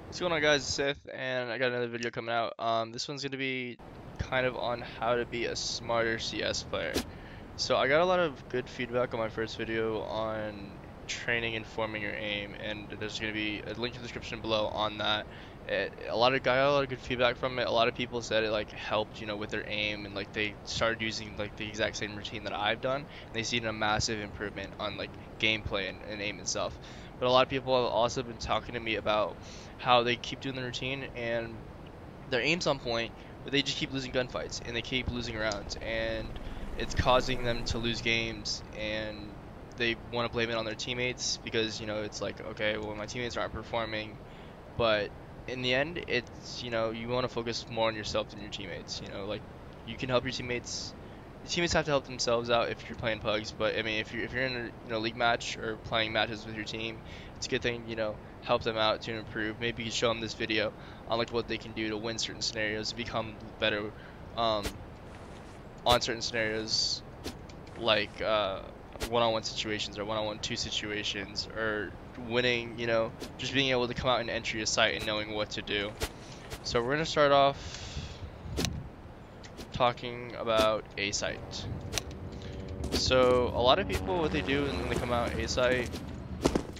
What's going on, guys? It's Sith, and I got another video coming out. This one's gonna be kind of on how to be a smarter CS player. So I got a lot of good feedback on my first video on training and forming your aim, and there's gonna be a link in the description below on that. Got a lot of good feedback from it. A lot of people said it like helped, with their aim, and like they started using like the exact same routine that I've done, and they seen a massive improvement on like gameplay and aim itself. But a lot of people have also been talking to me about how they keep doing the routine and their aim's on point, but they just keep losing gunfights and they keep losing rounds, and it's causing them to lose games, and they want to blame it on their teammates because it's like, okay, well, my teammates aren't performing, but in the end, it's you want to focus more on yourself than your teammates. Like, you can help your teammates. The teammates have to help themselves out if you're playing pugs, but I mean, if you're in a league match or playing matches with your team, it's a good thing help them out to improve. Maybe you can show them this video on like what they can do to win certain scenarios, to become better on certain scenarios, like one-on-one situations or one-on-one two situations, or winning, just being able to come out and entry a site and knowing what to do. So we're gonna start off talking about a site. So a lot of people, what they do when they come out a site,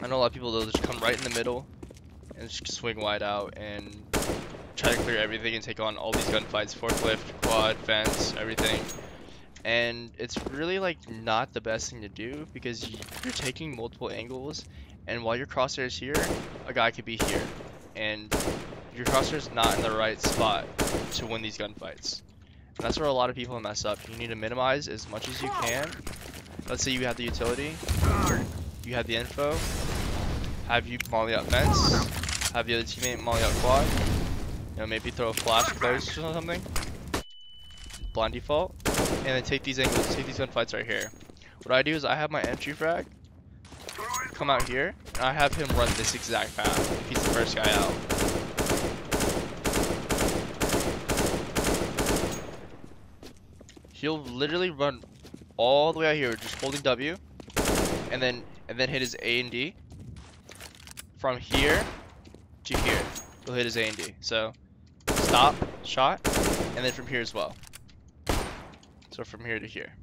I know a lot of people, they'll just come right in the middle and just swing wide out and try to clear everything and take on all these gunfights, forklift, quad, fence, everything. And it's really like not the best thing to do, because you're taking multiple angles, and while your crosshair is here, a guy could be here, and your crosshair is not in the right spot to win these gunfights. And that's where a lot of people mess up. You need to minimize as much as you can. Let's say you have the utility, you have the info, have you molly out fence, have the other teammate molly out quad, maybe throw a flash close or something, blind default, and then take these angles, take these gunfights right here. What I do is I have my entry frag come out here, and I have him run this exact path if he's the first guy out. He'll literally run all the way out here, just holding W, and then hit his A and D. From here to here, he'll hit his A and D. So stop, shot, and then from here as well. So from here to here.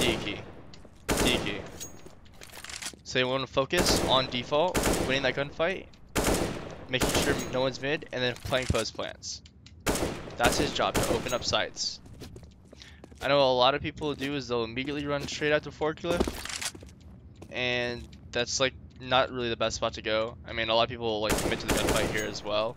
D key, D key. So you want to focus on default, winning that gunfight, making sure no one's mid, and then playing post plants. That's his job, to open up sites. I know a lot of people do is they'll immediately run straight out to forklift, and that's like not really the best spot to go. I mean, a lot of people like commit to the gunfight here as well,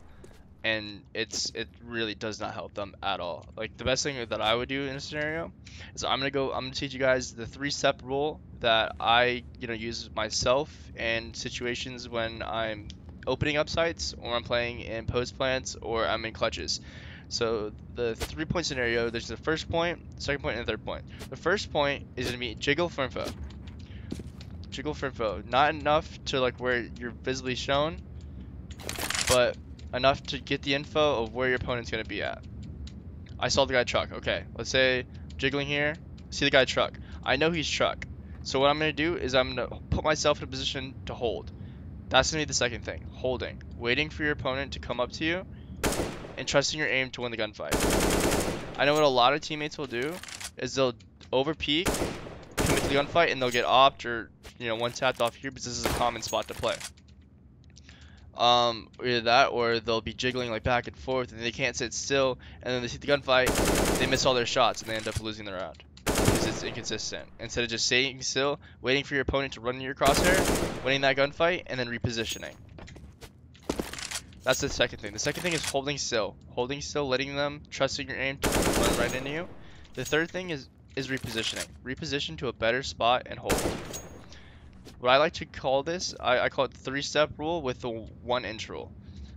and it really does not help them at all. Like, the best thing that I would do in a scenario is I'm gonna teach you guys the 3-step rule that I use myself in situations when I'm opening up sites, or I'm playing in post plants, or I'm in clutches. So the 3-point scenario, there's the first point, second point, and the third point. The first point is gonna be jiggle for info. Jiggle for info. Not enough to like where you're visibly shown, but enough to get the info of where your opponent's gonna be at. I saw the guy truck. Okay, let's say jiggling here, see the guy truck. I know he's truck. So what I'm gonna do is I'm gonna put myself in a position to hold. That's gonna be the second thing, holding. Waiting for your opponent to come up to you, and trusting your aim to win the gunfight. I know what a lot of teammates will do is they'll over peek, commit to the gunfight, and they'll get opt or one tapped off here, because this is a common spot to play. Either that, or they'll be jiggling like back and forth, and they can't sit still, and then they see the gunfight, they miss all their shots, and they end up losing the round because it's inconsistent. Instead of just staying still, waiting for your opponent to run in your crosshair, winning that gunfight, and then repositioning. That's the second thing. The second thing is holding still, letting them, trusting your aim to run right into you. The third thing is repositioning. Reposition to a better spot and hold. What I like to call this, I call it the 3-step rule with the 1-inch rule.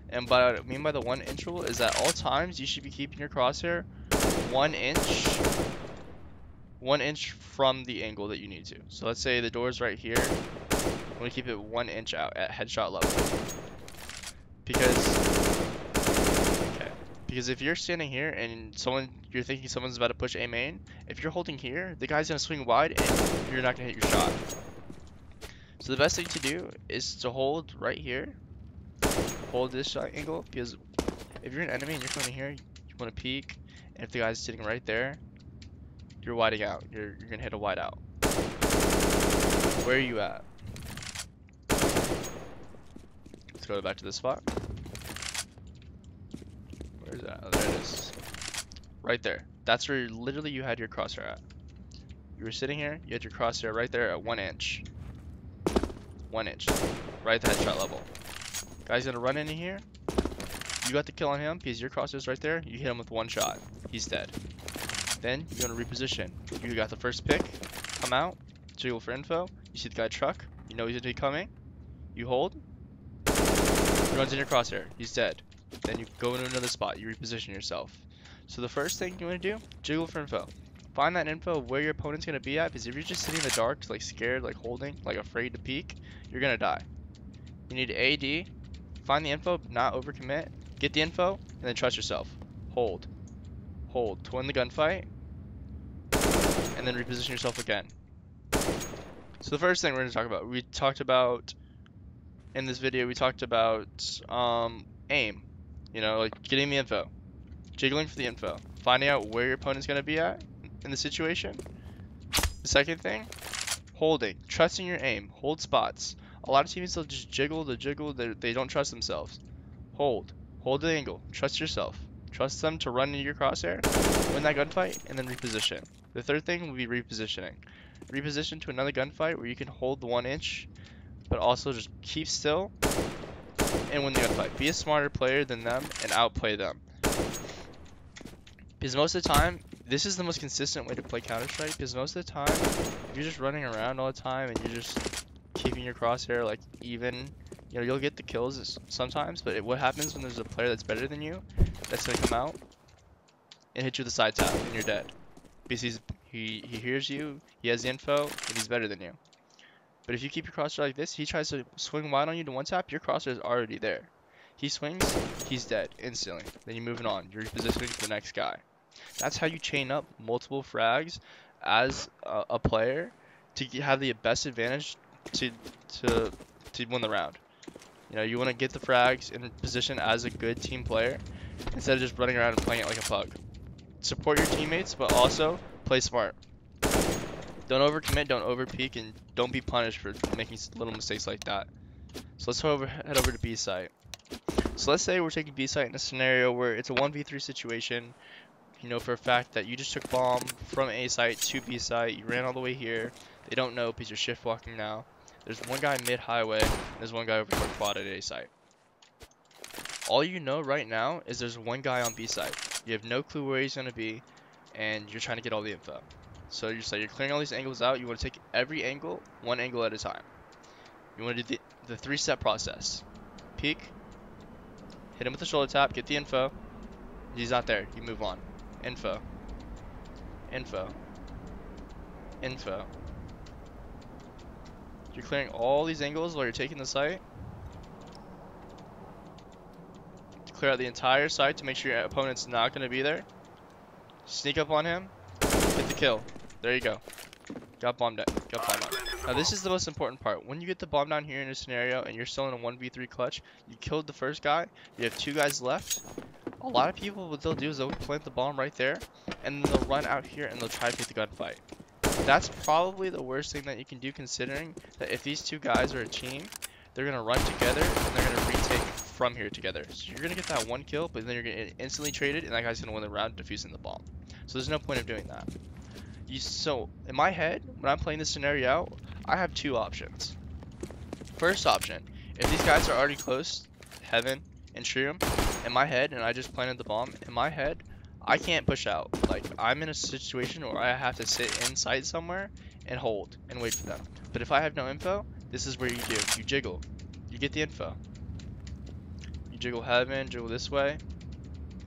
And what I mean by the 1-inch rule is at all times you should be keeping your crosshair 1 inch from the angle that you need to. So let's say the door's right here. I'm gonna keep it 1 inch out at headshot level. Because if you're standing here and you're thinking someone's about to push A main, if you're holding here, the guy's gonna swing wide and you're not gonna hit your shot. So the best thing to do is to hold right here, hold this shot angle, because if you're an enemy and you're coming here, you want to peek, and if the guy's sitting right there, you're whiting out. You're gonna hit a white out. Where are you at? Let's go back to this spot. Where is that? Oh, there it is. Right there. That's where literally you had your crosshair at. You were sitting here, you had your crosshair right there at 1 inch. 1 inch. Right at the headshot level. Guy's gonna run into here. You got the kill on him because your crosshair's right there. You hit him with 1 shot. He's dead. Then you're gonna reposition. You got the first pick. Come out. Jiggle for info. You see the guy truck. You know he's gonna be coming. You hold. He runs in your crosshair. He's dead. Then you go into another spot. You reposition yourself. So the first thing you want to do, jiggle for info. Find that info of where your opponent's going to be at, because if you're just sitting in the dark, like scared, like holding, like afraid to peek, you're going to die. You need AD, find the info, not overcommit, get the info, and then trust yourself. Hold. Hold to win the gunfight, and then reposition yourself again. So the first thing we're going to talk about, in this video, we talked about aim. You know, like getting the info. Jiggling for the info. Finding out where your opponent's going to be at in the situation. The second thing, holding. Trusting your aim. Hold spots. A lot of teams, they'll just jiggle, they don't trust themselves. Hold. Hold the angle. Trust yourself. Trust them to run into your crosshair, win that gunfight, and then reposition. The third thing will be repositioning. Reposition to another gunfight where you can hold the 1 inch, but also just keep still and win the gunfight. Be a smarter player than them and outplay them. Because most of the time, this is the most consistent way to play Counter-Strike, because most of the time, if you're just running around all the time and you're just keeping your crosshair like even, you know, you'll get the kills sometimes, but what happens when there's a player that's better than you, that's going to come out and hit you with a side tap and you're dead. Because he hears you, he has the info, and he's better than you. But if you keep your crosshair like this, he tries to swing wide on you to one tap, your crosshair is already there. He swings, he's dead instantly. Then you're moving on. You're repositioning to the next guy. That's how you chain up multiple frags as a player to have the best advantage to win the round. You know, you want to get the frags in position as a good team player instead of just running around and playing it like a pug. Support your teammates, but also play smart. Don't overcommit, don't overpeak, and don't be punished for making little mistakes like that. So let's head over to B site. So let's say we're taking B site in a scenario where it's a 1v3 situation. You know for a fact that you just took bomb from A site to B site. You ran all the way here. They don't know because you're shift walking now. There's one guy mid highway. And there's one guy over to quad at A site. All you know right now is there's one guy on B site. You have no clue where he's going to be, and you're trying to get all the info. So you're clearing all these angles out. You want to take every angle, one angle at a time. You want to do the 3-step process. Peek, hit him with the shoulder tap, get the info. He's not there. You move on. Info. Info. Info. You're clearing all these angles while you're taking the site. To clear out the entire site to make sure your opponent's not going to be there. Sneak up on him. Get the kill. There you go. Got bombed out. Now this is the most important part. When you get the bomb down here in a scenario and you're still in a 1v3 clutch, you killed the first guy, you have 2 guys left. A lot of people, what they'll do is they'll plant the bomb right there, and then they'll run out here and they'll try to take the gunfight. That's probably the worst thing that you can do, considering that if these 2 guys are a team, they're going to run together and they're going to retake from here together. So you're going to get that 1 kill, but then you're going to get instantly traded, and that guy's going to win the round defusing the bomb. So there's no point of doing that. So in my head, when I'm playing this scenario out, I have 2 options. First option, if these guys are already close, Heaven and Shroom, in my head, and I just planted the bomb, in my head, I can't push out. Like, I'm in a situation where I have to sit inside somewhere and hold and wait for them. But if I have no info, this is where you do. You jiggle. You get the info. You jiggle Heaven, jiggle this way.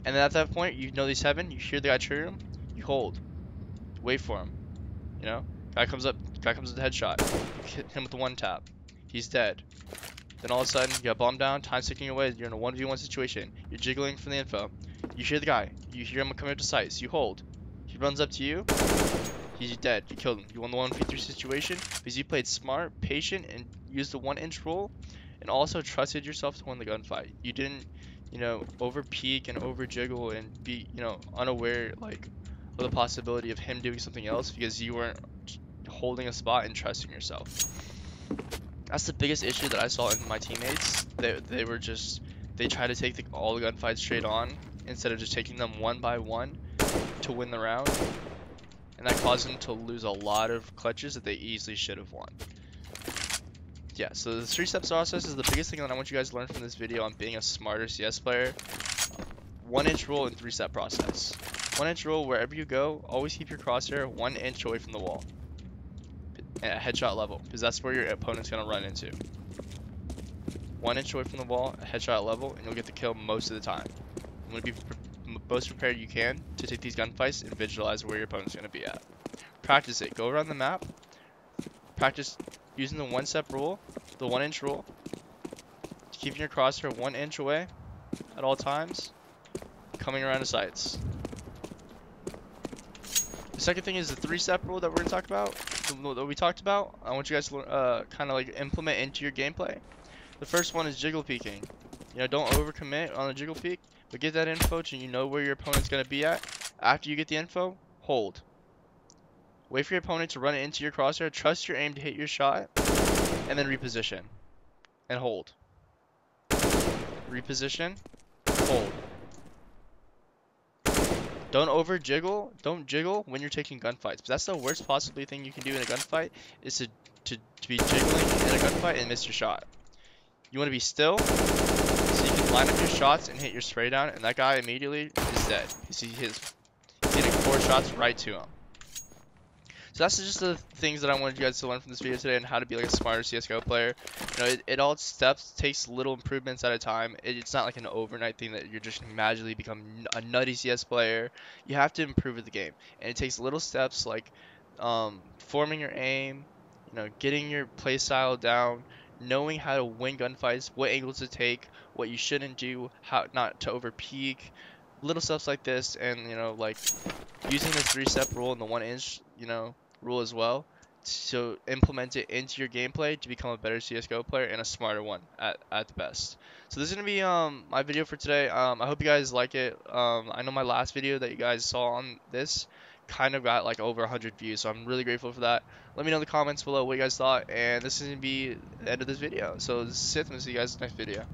And then at that point, you know these Heaven, you hear the guy Shroom, you hold. Wait for him. You know? Guy comes with the headshot. You hit him with the 1 tap. He's dead. Then all of a sudden, you got bombed down, time ticking away, you're in a 1v1 situation. You're jiggling from the info. You hear the guy. You hear him coming up to sight, so you hold. He runs up to you. He's dead. You killed him. You won the 1v3 situation because you played smart, patient, and used the 1 inch rule. and also trusted yourself to win the gunfight. You didn't, over peek and over jiggle and be, unaware like of the possibility of him doing something else because you weren't holding a spot and trusting yourself. That's the biggest issue that I saw in my teammates. They try to take all the gunfights straight on instead of just taking them one by one to win the round, and that caused them to lose a lot of clutches that they easily should have won. Yeah, so the 3-step process is the biggest thing that I want you guys to learn from this video on being a smarter CS player. 1-inch rule and 3-step process. 1-inch rule, wherever you go, always keep your crosshair 1 inch away from the wall at headshot level, because that's where your opponent's going to run into. 1 inch away from the wall at headshot level, and you'll get the kill most of the time. You want to be most prepared you can to take these gunfights and visualize where your opponent's going to be at. Practice it. Go around the map. Practice using the 1-step rule, the 1-inch rule, keeping your crosshair 1 inch away at all times, coming around the sights. The second thing is the 3-step rule that we're going to talk about, that we talked about. I want you guys to kind of like implement into your gameplay. The first one is jiggle peeking. Don't overcommit on the jiggle peek, but get that info so you know where your opponent's going to be at. After you get the info, hold. Wait for your opponent to run it into your crosshair, trust your aim to hit your shot, and then reposition. And hold. Reposition, hold. Don't over jiggle. Don't jiggle when you're taking gunfights. But that's the worst possibly thing you can do in a gunfight, is to be jiggling in a gunfight and miss your shot. You want to be still so you can line up your shots and hit your spray down, and that guy immediately is dead. He's getting 4 shots right to him. So that's just the things that I wanted you guys to learn from this video today, and how to be like a smarter CSGO player. It all takes little improvements at a time. It's not like an overnight thing that you're just gonna magically become a nutty CS player. You have to improve with the game, and it takes little steps like forming your aim, getting your play style down, knowing how to win gunfights, what angles to take, what you shouldn't do, how not to over peek, little stuff like this, and like using the 3-step rule and the 1-inch rule as well, so implement it into your gameplay to become a better CSGO player and a smarter one at the best. So this is gonna be my video for today. I hope you guys like it. I know my last video that you guys saw on this kind of got like over 100 views, so I'm really grateful for that. Let me know in the comments below what you guys thought, and this is gonna be the end of this video. So this is Sith, and I'll see you guys in the next video.